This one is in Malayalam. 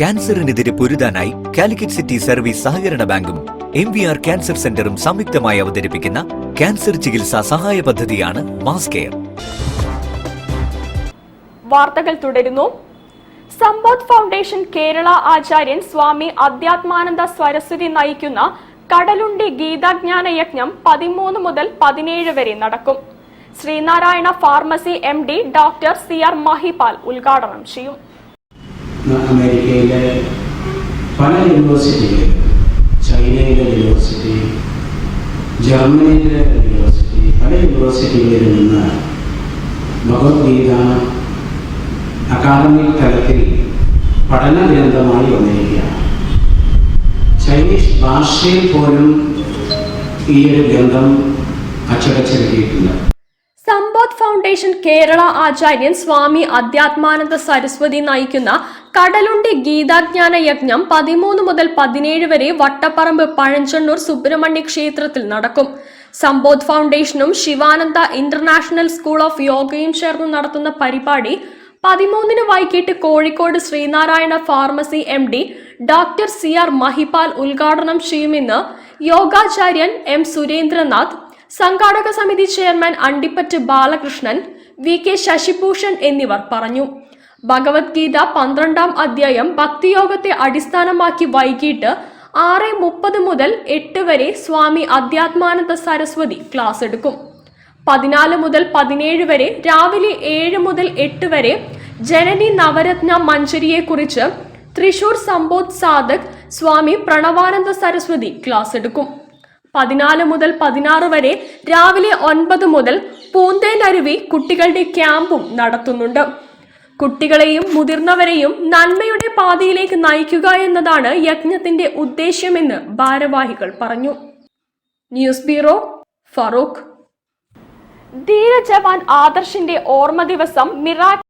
ക്യാൻസറിനെതിരെ പൊരുതാനായി കാലിക്കറ്റ് സിറ്റി സർവീസ് സഹകരണ ബാങ്കും MVR ക്യാൻസർ സെന്ററും സംയുക്തമായി അവതരിപ്പിക്കുന്ന ക്യാൻസർ ചികിത്സാ സഹായ പദ്ധതിയാണ് മാസ് കെയർ. വാർത്തകൾ തുടരുന്നു. സമ്പോധ് ഫൗണ്ടേഷൻ കേരള ആചാര്യൻ സ്വാമി അധ്യാത്മാനന്ദ സരസ്വതി നയിക്കുന്ന കടലുണ്ടി ഗീതാജ്ഞാന യജ്ഞം 13 മുതൽ 17 വരെ നടക്കും. Sreenarayana pharmacy MD doctor CR Mahipal ഉദ്ഘാടനം ചെയ്യും. അമേരിക്കയിലെ പല യൂണിവേഴ്സിറ്റികളിൽ, ചൈനയിലെ യൂണിവേഴ്സിറ്റി, ജർമ്മനിയിലെ യൂണിവേഴ്സിറ്റി, പല യൂണിവേഴ്സിറ്റികളിൽ നിന്ന് ഭഗവത്ഗീത അക്കാദമിക് തലത്തിൽ പഠന ഗ്രന്ഥമായി വന്നിരിക്കുകയാണ്. ചൈനീസ് ഭാഷയിൽ പോലും ഈ ഒരു ഗ്രന്ഥം അച്ചടിച്ചിറക്കിയിട്ടുണ്ട്. സമ്പോധ് ഫൗണ്ടേഷൻ കേരള ആചാര്യൻ സ്വാമി അധ്യാത്മാനന്ദ സരസ്വതി നയിക്കുന്ന കടലുണ്ടി ഗീതാജ്ഞാന യജ്ഞം 13 മുതൽ 17 വരെ വട്ടപ്പറമ്പ് പഴഞ്ചണ്ണൂർ സുബ്രഹ്മണ്യ ക്ഷേത്രത്തിൽ നടക്കും. സമ്പോധ് ഫൗണ്ടേഷനും ശിവാനന്ദ ഇന്റർനാഷണൽ സ്കൂൾ ഓഫ് യോഗയും ചേർന്ന് നടത്തുന്ന പരിപാടി 13 വൈകിട്ട് Kozhikode Sreenarayana pharmacy MD doctor CR Mahipal ഉദ്ഘാടനം ചെയ്യുമെന്ന് യോഗാചാര്യൻ M സുരേന്ദ്രനാഥ്, സംഘാടക സമിതി ചെയർമാൻ അണ്ടിപ്പറ്റ് ബാലകൃഷ്ണൻ, VK ശശിഭൂഷൺ എന്നിവർ പറഞ്ഞു. ഭഗവത്ഗീത 12-ാം അധ്യായം ഭക്തിയോഗത്തെ അടിസ്ഥാനമാക്കി വൈകിട്ട് 6:30 മുതൽ 8 വരെ സ്വാമി അധ്യാത്മാനന്ദ സരസ്വതി ക്ലാസ് എടുക്കും. 14 മുതൽ 17 വരെ രാവിലെ 7 മുതൽ 8 വരെ ജനനി നവരത്ന മഞ്ജരിയെക്കുറിച്ച് തൃശൂർ സമ്പോധ് സാധക് സ്വാമി പ്രണവാനന്ദ സരസ്വതി ക്ലാസ് എടുക്കും. 14 മുതൽ 16 വരെ രാവിലെ 9 മുതൽ പൂന്തേനരുവി കുട്ടികളുടെ ക്യാമ്പും നടത്തുന്നുണ്ട്. കുട്ടികളെയും മുതിർന്നവരെയും നന്മയുടെ പാതയിലേക്ക് നയിക്കുക എന്നതാണ് യജ്ഞത്തിന്റെ ഉദ്ദേശ്യമെന്ന് ഭാരവാഹികൾ പറഞ്ഞു. News bureau, Feroke. ധീര ജവാൻ ആദർശിന്റെ ഓർമ്മ ദിവസം മിറാക്കിൾ